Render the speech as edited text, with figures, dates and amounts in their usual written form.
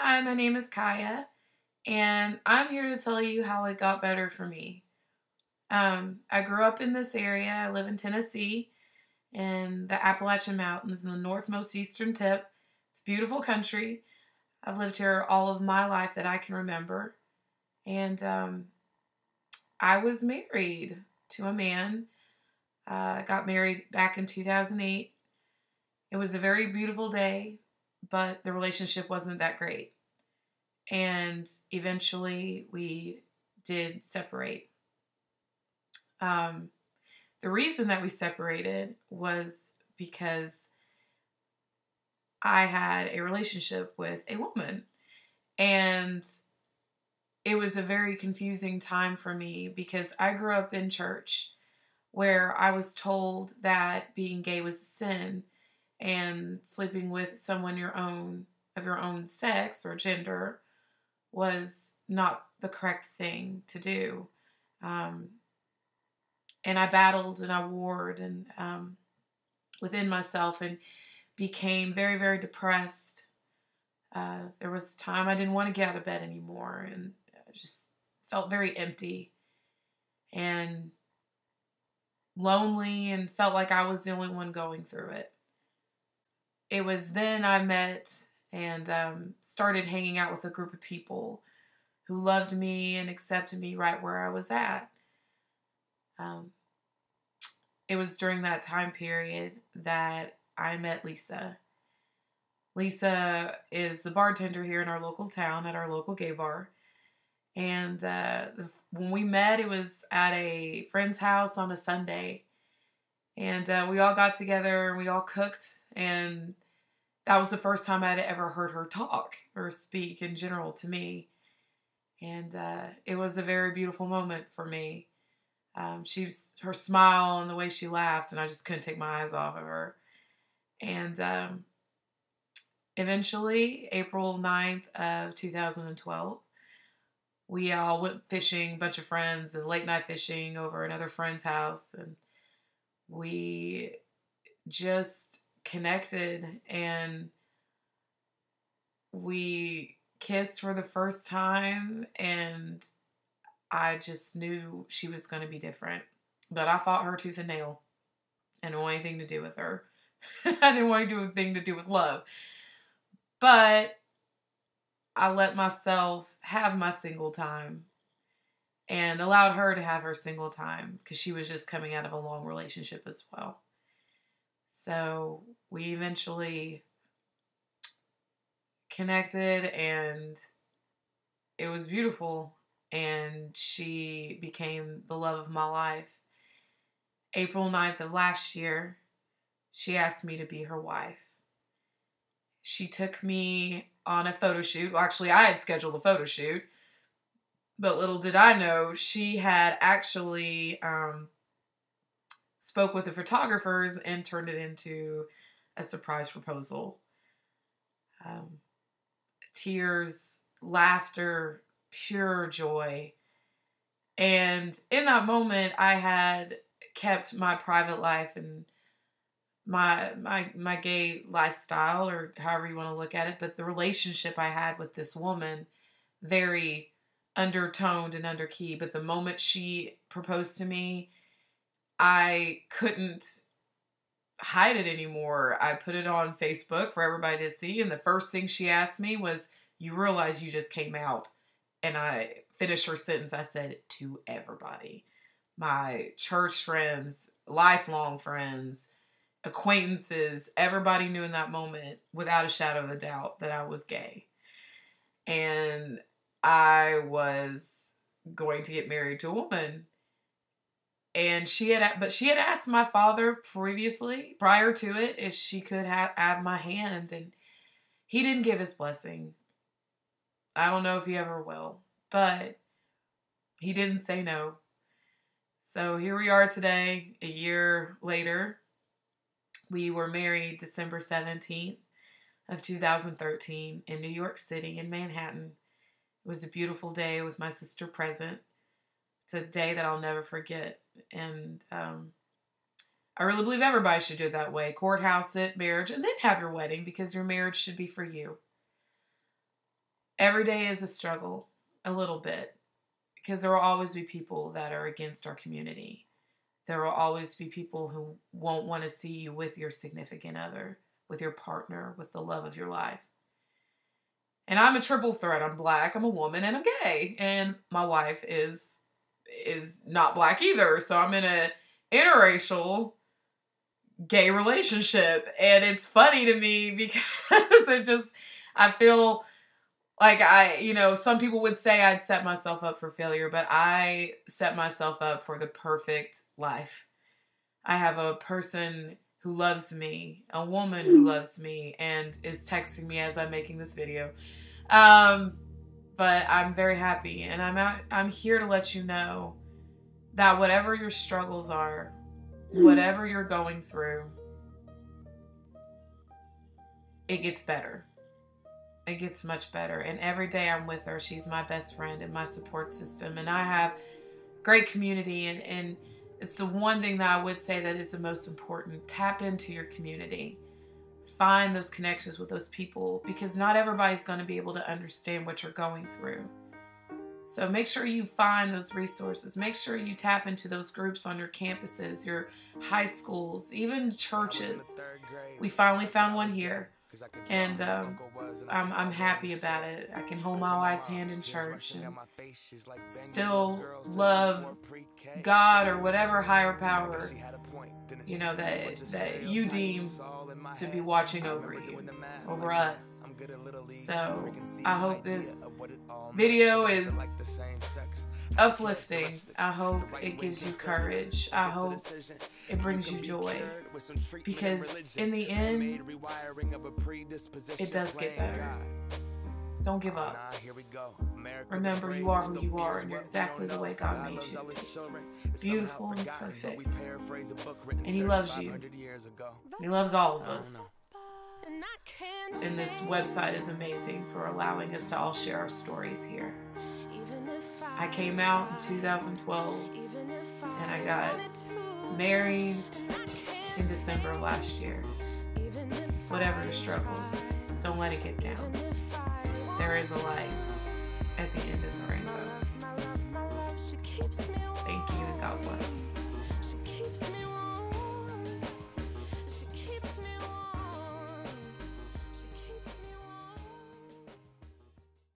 Hi, my name is Khia, and I'm here to tell you how it got better for me. I grew up in this area. I live in Tennessee, in the Appalachian Mountains, in the northmost eastern tip. It's a beautiful country. I've lived here all of my life that I can remember. And I was married to a man. I got married back in 2008. It was a very beautiful day, but the relationship wasn't that great. And eventually we did separate. Um, the reason that we separated was because I had a relationship with a woman, and it was a very confusing time for me because I grew up in church where I was told that being gay was a sin and sleeping with someone of your own sex or gender was not the correct thing to do. Um, and I battled and I warred and within myself and became very, very depressed. There was a time I didn't want to get out of bed anymore, and I just felt very empty and lonely and felt like I was the only one going through it. It was then I met and started hanging out with a group of people who loved me and accepted me right where I was at. Um, it was during that time period that I met Lisa. Lisa is the bartender here in our local town at our local gay bar. And when we met, it was at a friend's house on a Sunday. And we all got together and we all cooked. And that was the first time I'd ever heard her talk or speak in general to me. And it was a very beautiful moment for me. Her smile and the way she laughed, and I just couldn't take my eyes off of her. And eventually, April 9th of 2012, we all went fishing, a bunch of friends, and late night fishing over another friend's house. And we just connected and we kissed for the first time, and I just knew she was going to be different. But I fought her tooth and nail. I didn't want anything to do with her. I didn't want anything to do with love. But I let myself have my single time and allowed her to have her single time because she was just coming out of a long relationship as well. So we eventually connected and it was beautiful, and she became the love of my life. April 9th of last year, she asked me to be her wife. She took me on a photo shoot. Well, actually, I had scheduled a photo shoot, but little did I know, she had actually spoke with the photographers and turned it into a surprise proposal. Tears, laughter, pure joy. And in that moment, I had kept my private life and my gay lifestyle, or however you want to look at it, but the relationship I had with this woman, very undertoned and underkey. But the moment she proposed to me, I couldn't hide it anymore. I put it on Facebook for everybody to see, and the first thing she asked me was, "You realize you just came out?" And I finished her sentence. I said, "To everybody. My church friends, lifelong friends, acquaintances, everybody knew in that moment, without a shadow of a doubt, that I was gay. And I was going to get married to a woman. And she had asked my father previously, prior to it, if she could have my hand, and he didn't give his blessing. I don't know if he ever will, but he didn't say no. So here we are today, a year later. We were married December 17th of 2013 in New York City, in Manhattan. It was a beautiful day with my sister present. It's a day that I'll never forget. And I really believe everybody should do it that way. Courthouse it, marriage, and then have your wedding, because your marriage should be for you. every day is a struggle, a little bit, because there will always be people that are against our community. There will always be people who won't want to see you with your significant other, with your partner, with the love of your life. And I'm a triple threat. I'm Black, I'm a woman, and I'm gay. And my wife is not Black either. So I'm in a interracial gay relationship. And it's funny to me because I feel like some people would say I'd set myself up for failure, but I set myself up for the perfect life. I have a person who loves me, a woman who loves me, and is texting me as I'm making this video. But I'm very happy, and I'm here to let you know that whatever your struggles are, whatever you're going through, it gets better. It gets much better. And every day I'm with her. She's my best friend and my support system. And I have great community. And it's the one thing that I would say that is the most important. Tap into your community. Find those connections with those people, because not everybody's going to be able to understand what you're going through. So make sure you find those resources. Make sure you tap into those groups on your campuses, your high schools, even churches. We finally found one here. And I'm happy about it. I can hold my wife's hand in church and still love God or whatever higher power, that you deem to be watching over you, over us. So I hope this video is uplifting. I hope it gives you courage. I hope it brings you joy, because in the end, it does get better. Don't give up. Remember, you are who you are, and you're exactly the way God made you to be. Beautiful and perfect. And He loves you. He loves all of us. And this website is amazing for allowing us to all share our stories here. I came out in 2012, and I got married in December of last year. Whatever your struggles, don't let it get down. There is a light at the end of the rainbow.